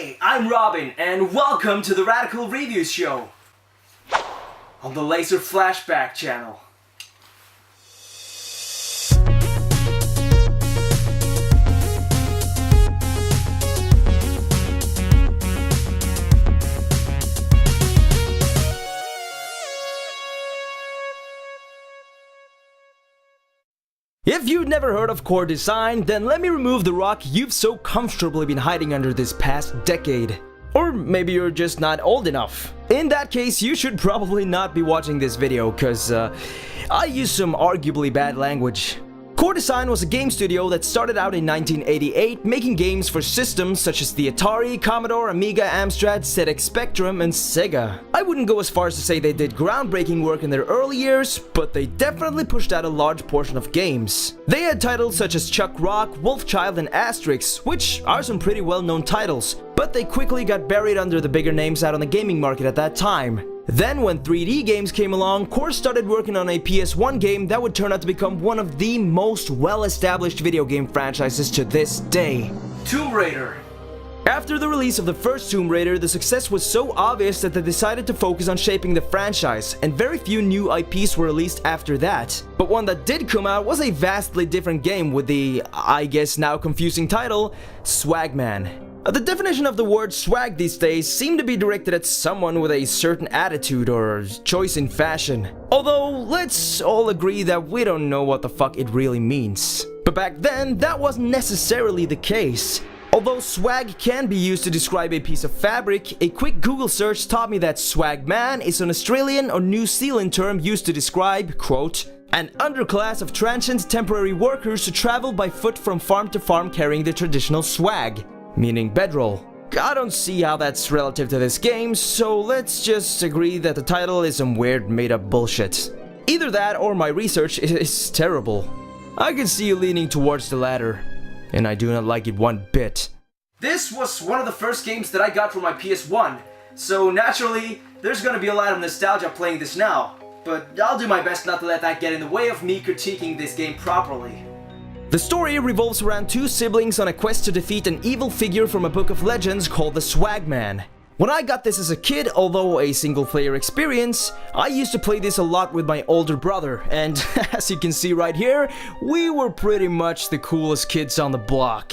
Hey, I'm Robin, and welcome to the Radical Reviews Show on the Lazor Flashback channel. If you've never heard of core design, then let me remove the rock you've so comfortably been hiding under this past decade. Or maybe you're just not old enough. In that case, you should probably not be watching this video, cause I use some arguably bad language. Core Design was a game studio that started out in 1988 making games for systems such as the Atari, Commodore, Amiga, Amstrad, ZX Spectrum, and Sega. I wouldn't go as far as to say they did groundbreaking work in their early years, but they definitely pushed out a large portion of games. They had titles such as Chuck Rock, Wolfchild, and Asterix, which are some pretty well-known titles, but they quickly got buried under the bigger names out on the gaming market at that time. Then when 3D games came along, Core started working on a PS1 game that would turn out to become one of the most well-established video game franchises to this day. Tomb Raider. After the release of the first Tomb Raider, the success was so obvious that they decided to focus on shaping the franchise, and very few new IPs were released after that. But one that did come out was a vastly different game with the, I guess now confusing title, Swagman. The definition of the word swag these days seem to be directed at someone with a certain attitude or choice in fashion. Although, let's all agree that we don't know what the fuck it really means. But back then, that wasn't necessarily the case. Although swag can be used to describe a piece of fabric, a quick Google search taught me that swagman is an Australian or New Zealand term used to describe, quote, an underclass of transient temporary workers who travel by foot from farm to farm carrying the traditional swag. Meaning bedroll. I don't see how that's relative to this game, so let's just agree that the title is some weird made-up bullshit. Either that or my research is terrible. I can see you leaning towards the latter, and I do not like it one bit. This was one of the first games that I got for my PS1, so naturally, there's gonna be a lot of nostalgia playing this now, but I'll do my best not to let that get in the way of me critiquing this game properly. The story revolves around two siblings on a quest to defeat an evil figure from a book of legends called the Swagman. When I got this as a kid, although a single-player experience, I used to play this a lot with my older brother, and as you can see right here, we were pretty much the coolest kids on the block.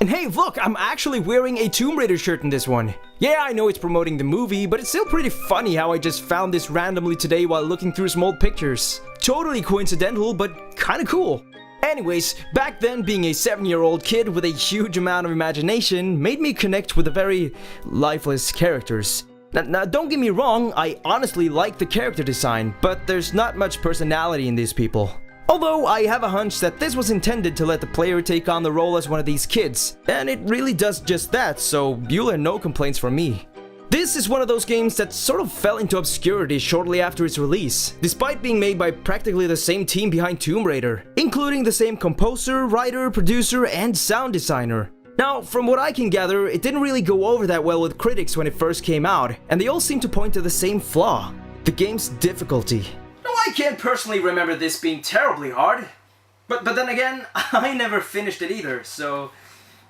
And hey, look, I'm actually wearing a Tomb Raider shirt in this one. Yeah, I know it's promoting the movie, but it's still pretty funny how I just found this randomly today while looking through some old pictures. Totally coincidental, but kinda cool. Anyways, back then being a 7-year-old kid with a huge amount of imagination made me connect with the very lifeless characters. Now don't get me wrong, I honestly like the character design, but there's not much personality in these people. Although I have a hunch that this was intended to let the player take on the role as one of these kids, and it really does just that, so you'll hear no complaints from me. This is one of those games that sort of fell into obscurity shortly after its release, despite being made by practically the same team behind Tomb Raider, including the same composer, writer, producer, and sound designer. Now, from what I can gather, it didn't really go over that well with critics when it first came out, and they all seem to point to the same flaw: the game's difficulty. No, I can't personally remember this being terribly hard, but then again, I never finished it either, so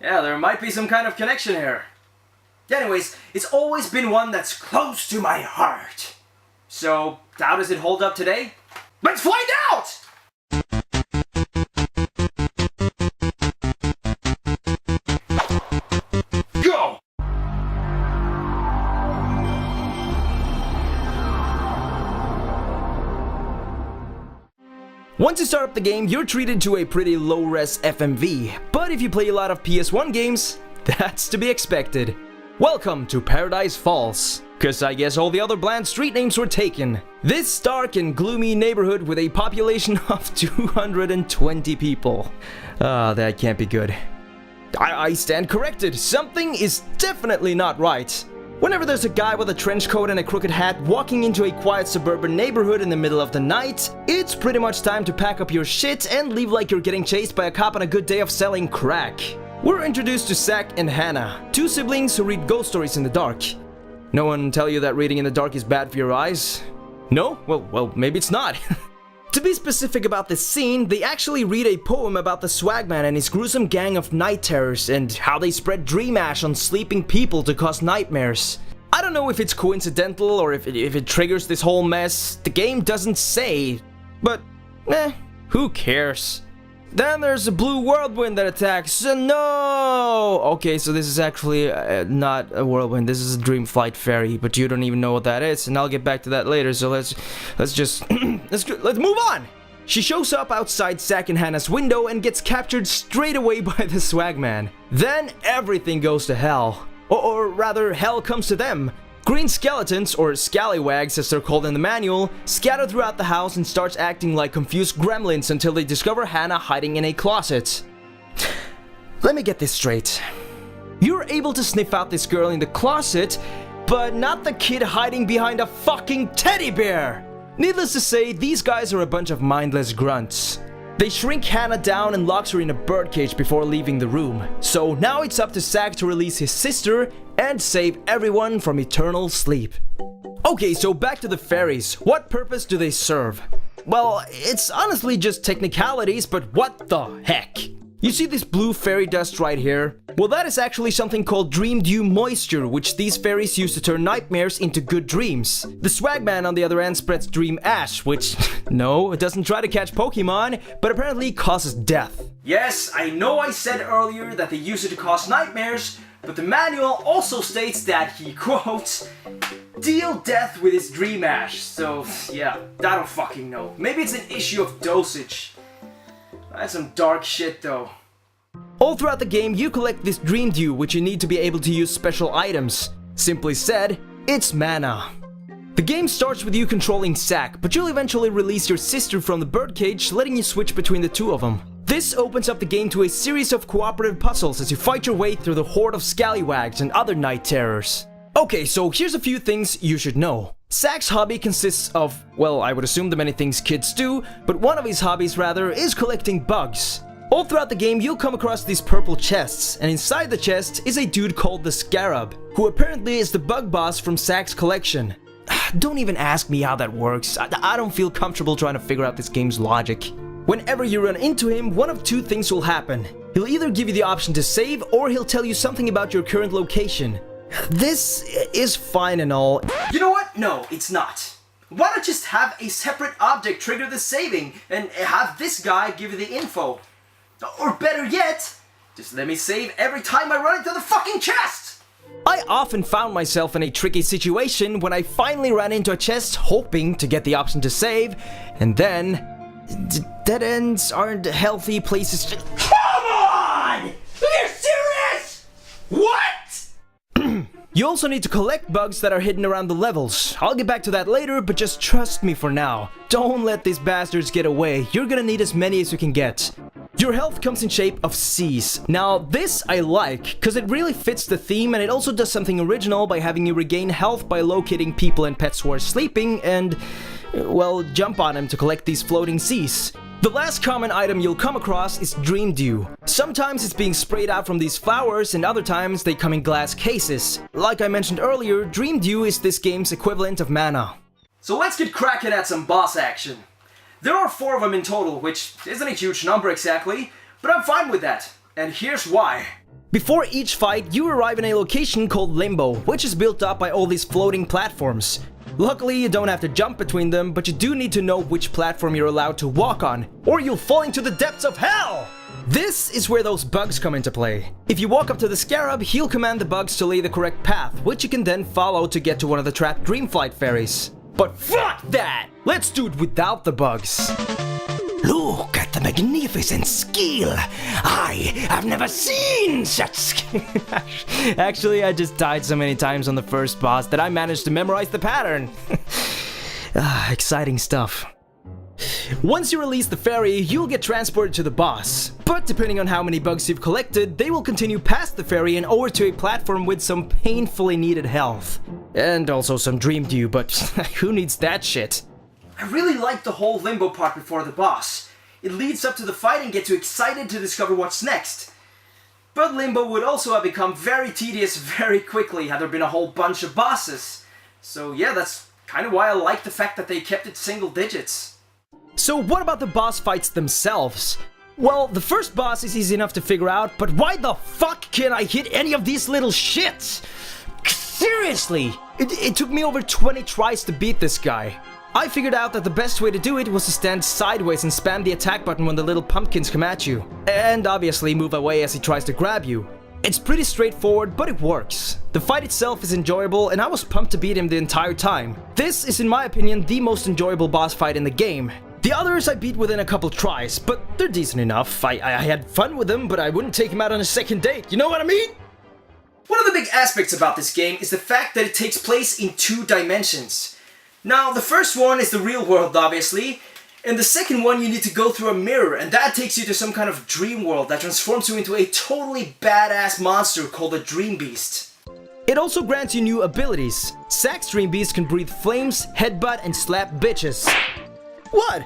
yeah, there might be some kind of connection here. Anyways, it's always been one that's close to my heart. So, how does it hold up today? Let's find out! Go! Once you start up the game, you're treated to a pretty low-res FMV, but if you play a lot of PS1 games, that's to be expected. Welcome to Paradise Falls, cause I guess all the other bland street names were taken. This dark and gloomy neighborhood with a population of 220 people. That can't be good. I stand corrected, something is definitely not right. Whenever there's a guy with a trench coat and a crooked hat walking into a quiet suburban neighborhood in the middle of the night, it's pretty much time to pack up your shit and leave like you're getting chased by a cop on a good day of selling crack. We're introduced to Zach and Hannah, two siblings who read ghost stories in the dark. No one tell you that reading in the dark is bad for your eyes? No? Well, maybe it's not. To be specific about this scene, they actually read a poem about the Swagman and his gruesome gang of night terrors and how they spread dream ash on sleeping people to cause nightmares. I don't know if it's coincidental or if it triggers this whole mess. The game doesn't say, but who cares? Then there's a blue whirlwind that attacks. No! Okay, so this is actually not a whirlwind. This is a dream flight fairy, but you don't even know what that is, and I'll get back to that later. So let's just let's move on. She shows up outside Zack and Hannah's window and gets captured straight away by the Swagman. Then everything goes to hell, or rather, hell comes to them. Green skeletons, or scallywags as they're called in the manual, scatter throughout the house and starts acting like confused gremlins until they discover Hannah hiding in a closet. Let me get this straight. You're able to sniff out this girl in the closet, but not the kid hiding behind a fucking teddy bear! Needless to say, these guys are a bunch of mindless grunts. They shrink Hannah down and locks her in a birdcage before leaving the room. So now it's up to Zack to release his sister and save everyone from eternal sleep. Okay, so back to the fairies. What purpose do they serve? Well, it's honestly just technicalities, but what the heck? You see this blue fairy dust right here? Well, that is actually something called dream dew moisture, which these fairies use to turn nightmares into good dreams. The Swagman on the other end spreads dream ash, which, no, it doesn't try to catch Pokemon, but apparently causes death. Yes, I know I said earlier that they use it to cause nightmares, but the manual also states that he, quote, deal death with his dream ash. So, yeah, I don't fucking know. Maybe it's an issue of dosage. That's some dark shit though. All throughout the game, you collect this dream dew, which you need to be able to use special items. Simply said, it's mana. The game starts with you controlling Zack, but you'll eventually release your sister from the birdcage, letting you switch between the two of them. This opens up the game to a series of cooperative puzzles as you fight your way through the horde of scallywags and other night terrors. Okay, so here's a few things you should know. Zack's hobby consists of, well, I would assume the many things kids do, but one of his hobbies, rather, is collecting bugs. All throughout the game, you'll come across these purple chests, and inside the chest is a dude called the Scarab, who apparently is the bug boss from Zack's collection. Don't even ask me how that works. I don't feel comfortable trying to figure out this game's logic. Whenever you run into him, one of two things will happen. He'll either give you the option to save, or he'll tell you something about your current location. This is fine and all. You know what? No, it's not. Why not just have a separate object trigger the saving and have this guy give you the info? Or better yet, just let me save every time I run into the fucking chest! I often found myself in a tricky situation when I finally ran into a chest hoping to get the option to save, and then dead ends aren't healthy places to— Come on! Are you serious? What? You also need to collect bugs that are hidden around the levels. I'll get back to that later, but just trust me for now. Don't let these bastards get away. You're gonna need as many as you can get. Your health comes in shape of Cs. Now, this I like, cause it really fits the theme and it also does something original by having you regain health by locating people and pets who are sleeping and, well, jump on them to collect these floating Cs. The last common item you'll come across is Dream Dew. Sometimes it's being sprayed out from these flowers and other times they come in glass cases. Like I mentioned earlier, Dream Dew is this game's equivalent of mana. So let's get cracking at some boss action. There are 4 of them in total, which isn't a huge number exactly, but I'm fine with that. And here's why. Before each fight, you arrive in a location called Limbo, which is built up by all these floating platforms. Luckily, you don't have to jump between them, but you do need to know which platform you're allowed to walk on, or you'll fall into the depths of hell! This is where those bugs come into play. If you walk up to the Scarab, he'll command the bugs to lay the correct path, which you can then follow to get to one of the trapped Dreamflight fairies. But fuck that! Let's do it without the bugs. Look at the magnificent skill! I have never seen such skill! Actually, I just died so many times on the first boss that I managed to memorize the pattern. Exciting stuff. Once you release the fairy, you'll get transported to the boss. But depending on how many bugs you've collected, they will continue past the fairy and over to a platform with some painfully needed health. And also some Dream Dew, but who needs that shit? I really like the whole Limbo part before the boss. It leads up to the fight and gets you excited to discover what's next. But Limbo would also have become very tedious very quickly had there been a whole bunch of bosses. So yeah, that's kind of why I like the fact that they kept it single digits. So what about the boss fights themselves? Well, the first boss is easy enough to figure out, but why the fuck can't I hit any of these little shits? Seriously! It took me over 20 tries to beat this guy. I figured out that the best way to do it was to stand sideways and spam the attack button when the little pumpkins come at you. And obviously move away as he tries to grab you. It's pretty straightforward, but it works. The fight itself is enjoyable, and I was pumped to beat him the entire time. This is, in my opinion, the most enjoyable boss fight in the game. The others I beat within a couple tries, but they're decent enough. I had fun with them, but I wouldn't take him out on a second date, you know what I mean? One of the big aspects about this game is the fact that it takes place in 2 dimensions. Now, the first one is the real world, obviously, and the second one you need to go through a mirror, and that takes you to some kind of dream world that transforms you into a totally badass monster called a Dream Beast. It also grants you new abilities. Zack's Dream Beast can breathe flames, headbutt, and slap bitches. What?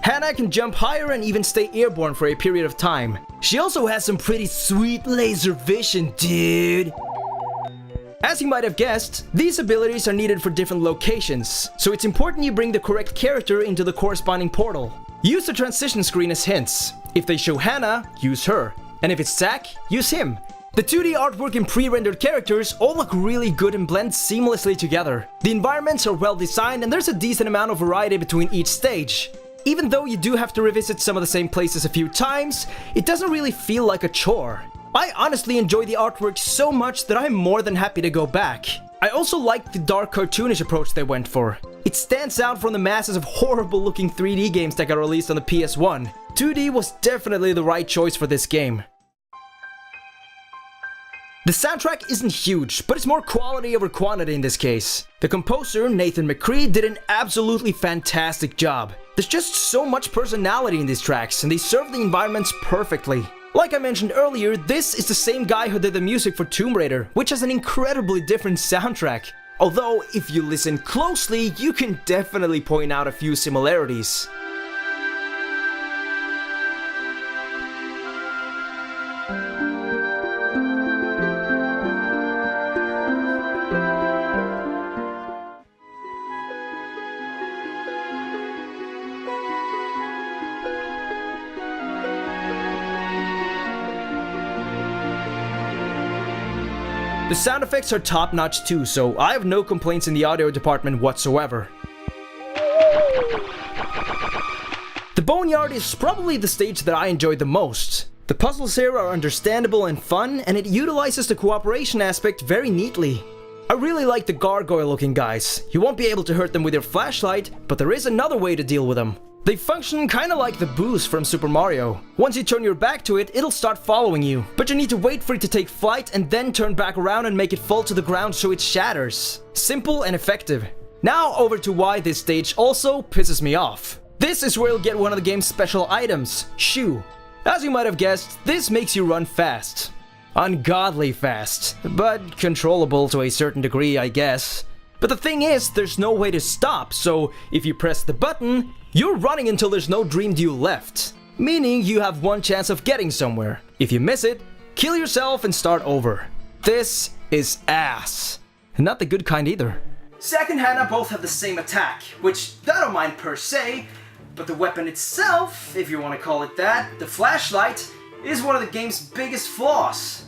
Hannah can jump higher and even stay airborne for a period of time. She also has some pretty sweet laser vision, dude. As you might have guessed, these abilities are needed for different locations, so it's important you bring the correct character into the corresponding portal. Use the transition screen as hints. If they show Hannah, use her. And if it's Zack, use him. The 2D artwork and pre-rendered characters all look really good and blend seamlessly together. The environments are well designed and there's a decent amount of variety between each stage. Even though you do have to revisit some of the same places a few times, it doesn't really feel like a chore. I honestly enjoy the artwork so much that I'm more than happy to go back. I also like the dark cartoonish approach they went for. It stands out from the masses of horrible looking 3D games that got released on the PS1. 2D was definitely the right choice for this game. The soundtrack isn't huge, but it's more quality over quantity in this case. The composer, Nathan McCree, did an absolutely fantastic job. There's just so much personality in these tracks, and they serve the environments perfectly. Like I mentioned earlier, this is the same guy who did the music for Tomb Raider, which has an incredibly different soundtrack. Although, if you listen closely, you can definitely point out a few similarities. The sound effects are top-notch too, so I have no complaints in the audio department whatsoever. The Boneyard is probably the stage that I enjoyed the most. The puzzles here are understandable and fun, and it utilizes the cooperation aspect very neatly. I really like the gargoyle-looking guys. You won't be able to hurt them with your flashlight, but there is another way to deal with them. They function kinda like the boost from Super Mario. Once you turn your back to it, it'll start following you. But you need to wait for it to take flight and then turn back around and make it fall to the ground so it shatters. Simple and effective. Now over to why this stage also pisses me off. This is where you'll get one of the game's special items, Shoe. As you might have guessed, this makes you run fast. Ungodly fast, but controllable to a certain degree, I guess. But the thing is, there's no way to stop, so if you press the button, you're running until there's no dream dew left. Meaning you have one chance of getting somewhere. If you miss it, kill yourself and start over. This is ass. And not the good kind either. Zack and Hannah both have the same attack, which I don't mind per se, but the weapon itself, if you want to call it that, the flashlight, is one of the game's biggest flaws.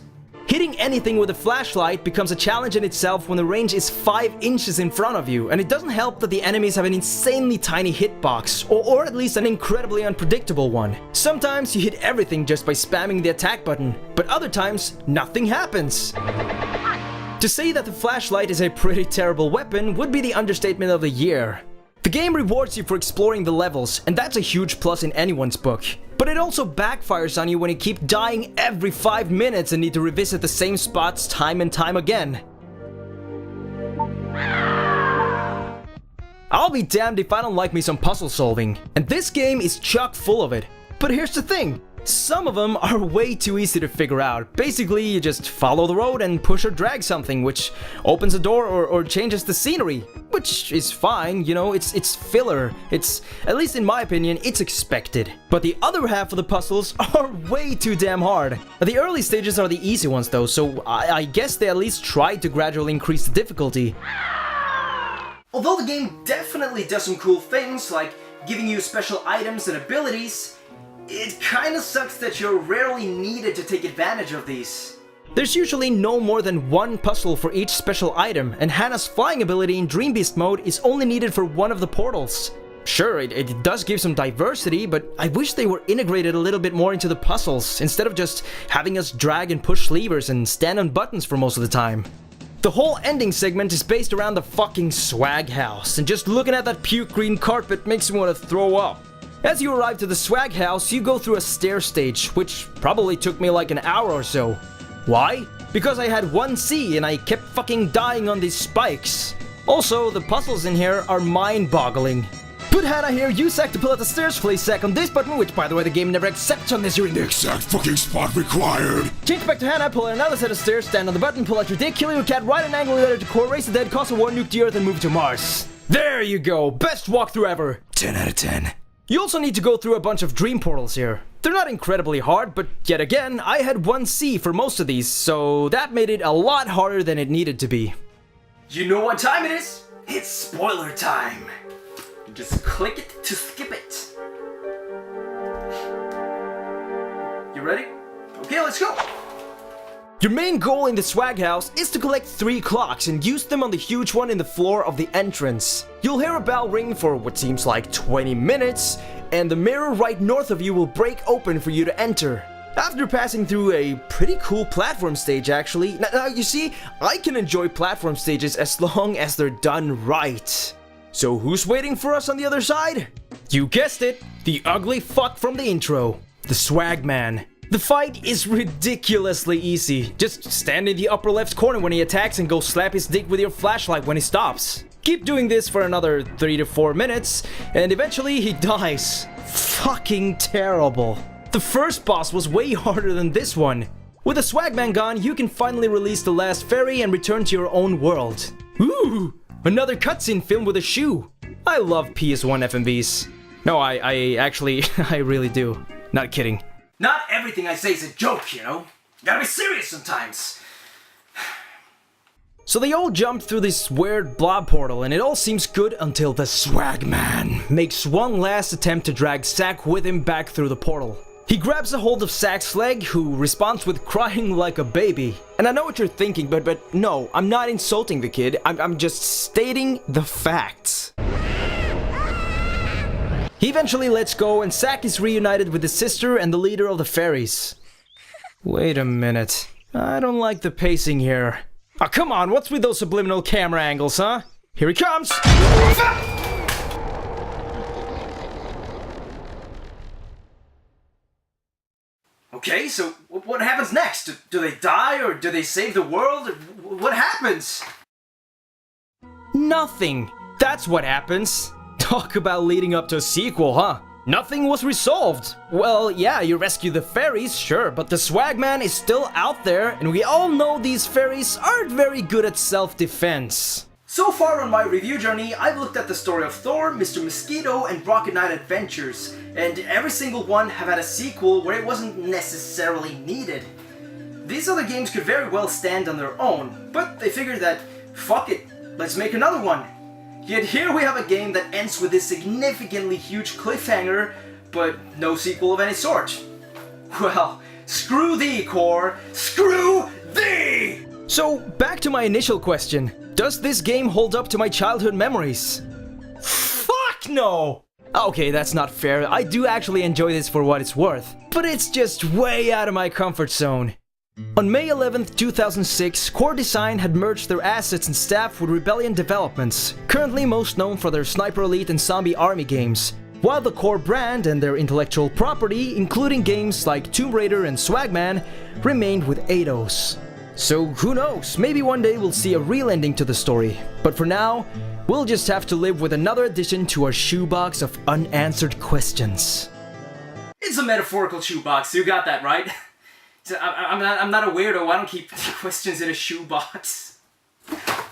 Hitting anything with a flashlight becomes a challenge in itself when the range is 5 inches in front of you, and it doesn't help that the enemies have an insanely tiny hitbox, or at least an incredibly unpredictable one. Sometimes you hit everything just by spamming the attack button, but other times, nothing happens. To say that the flashlight is a pretty terrible weapon would be the understatement of the year. The game rewards you for exploring the levels, and that's a huge plus in anyone's book. But it also backfires on you when you keep dying every 5 minutes and need to revisit the same spots time and time again. I'll be damned if I don't like me some puzzle solving, and this game is chock full of it. But here's the thing, some of them are way too easy to figure out. Basically, you just follow the road and push or drag something, which opens a door or changes the scenery. Which is fine, you know, it's filler. It's, at least in my opinion, it's expected. But the other half of the puzzles are way too damn hard. The early stages are the easy ones though, so I guess they at least tried to gradually increase the difficulty. Although the game definitely does some cool things, like giving you special items and abilities, it kinda sucks that you're rarely needed to take advantage of these. There's usually no more than one puzzle for each special item, and Hannah's flying ability in Dream Beast mode is only needed for one of the portals. Sure, it does give some diversity, but I wish they were integrated a little bit more into the puzzles, instead of just having us drag and push levers and stand on buttons for most of the time. The whole ending segment is based around the fucking swag house, and just looking at that puke green carpet makes me want to throw up. As you arrive to the swag house, you go through a stair stage, which probably took me like an hour or so. Why? Because I had 1C and I kept fucking dying on these spikes. Also, the puzzles in here are mind-boggling. Put Hannah here, use Sack to pull out the stairs, place Sack on this button, which by the way the game never accepts unless you're in the exact fucking spot required. Change back to Hannah, pull out another set of stairs, stand on the button, pull out your dick, kill your cat, ride an angle letter to core, race the dead, cause a war, nuke the earth, and move to Mars. There you go, best walkthrough ever. 10 out of 10. You also need to go through a bunch of dream portals here. They're not incredibly hard, but yet again, I had 1C for most of these, so that made it a lot harder than it needed to be. You know what time it is? It's spoiler time. You just click it to skip it. You ready? Okay, let's go. Your main goal in the swag house is to collect 3 clocks and use them on the huge one in the floor of the entrance. You'll hear a bell ring for what seems like 20 minutes, and the mirror right north of you will break open for you to enter. After passing through a pretty cool platform stage actually, now you see, I can enjoy platform stages as long as they're done right. So who's waiting for us on the other side? You guessed it, the ugly fuck from the intro, the Swagman. The fight is ridiculously easy. Just stand in the upper left corner when he attacks and go slap his dick with your flashlight when he stops. Keep doing this for another 3 to 4 minutes, and eventually he dies. Fucking terrible. The first boss was way harder than this one. With the Swagman gone, you can finally release the last fairy and return to your own world. Ooh, another cutscene film with a shoe. I love PS1 FMVs. No, I actually, I really do. Not kidding. Not everything I say is a joke, you know? You gotta be serious sometimes. So they all jump through this weird blob portal and it all seems good until the Swagman makes one last attempt to drag Zack with him back through the portal. He grabs a hold of Zack's leg, who responds with crying like a baby. And I know what you're thinking, but no, I'm not insulting the kid, I'm just stating the facts. He eventually lets go and Zack is reunited with his sister and the leader of the fairies. Wait a minute. I don't like the pacing here. Oh, come on, what's with those subliminal camera angles, huh? Here he comes! Okay, so what happens next? Do they die or do they save the world? What happens? Nothing. That's what happens. Talk about leading up to a sequel, huh? Nothing was resolved. Well, yeah, you rescue the fairies, sure, but the Swagman is still out there, and we all know these fairies aren't very good at self-defense. So far on my review journey, I've looked at the story of Thor, Mr. Mosquito, and Rocket Knight Adventures, and every single one have had a sequel where it wasn't necessarily needed. These other games could very well stand on their own, but they figured that, fuck it, let's make another one. Yet here we have a game that ends with this significantly huge cliffhanger, but no sequel of any sort. Well, screw thee, Core! Screw thee! So, back to my initial question. Does this game hold up to my childhood memories? Fuck no! Okay, that's not fair. I do actually enjoy this for what it's worth. But it's just way out of my comfort zone. On May 11th, 2006, Core Design had merged their assets and staff with Rebellion Developments, currently most known for their Sniper Elite and Zombie Army games, while the Core brand and their intellectual property, including games like Tomb Raider and Swagman, remained with Eidos. So who knows, maybe one day we'll see a real ending to the story, but for now, we'll just have to live with another addition to our shoebox of unanswered questions. It's a metaphorical shoebox, you got that right? I'm not a weirdo, I don't keep questions in a shoebox.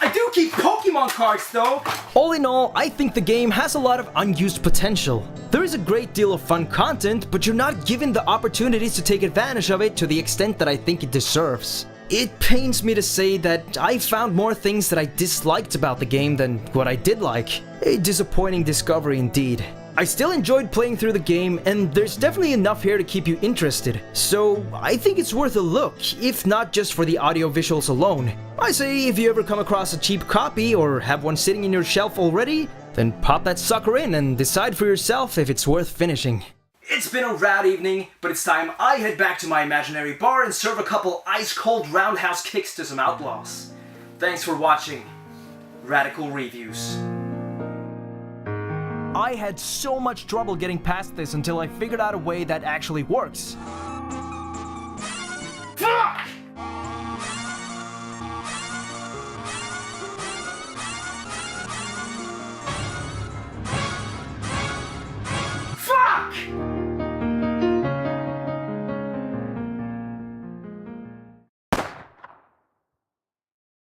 I do keep Pokemon cards though! All in all, I think the game has a lot of unused potential. There is a great deal of fun content, but you're not given the opportunities to take advantage of it to the extent that I think it deserves. It pains me to say that I found more things that I disliked about the game than what I did like. A disappointing discovery indeed. I still enjoyed playing through the game, and there's definitely enough here to keep you interested, so I think it's worth a look, if not just for the audio visuals alone. I say if you ever come across a cheap copy or have one sitting in your shelf already, then pop that sucker in and decide for yourself if it's worth finishing. It's been a rad evening, but it's time I head back to my imaginary bar and serve a couple ice-cold roundhouse kicks to some outlaws. Thanks for watching Radical Reviews. I had so much trouble getting past this until I figured out a way that actually works.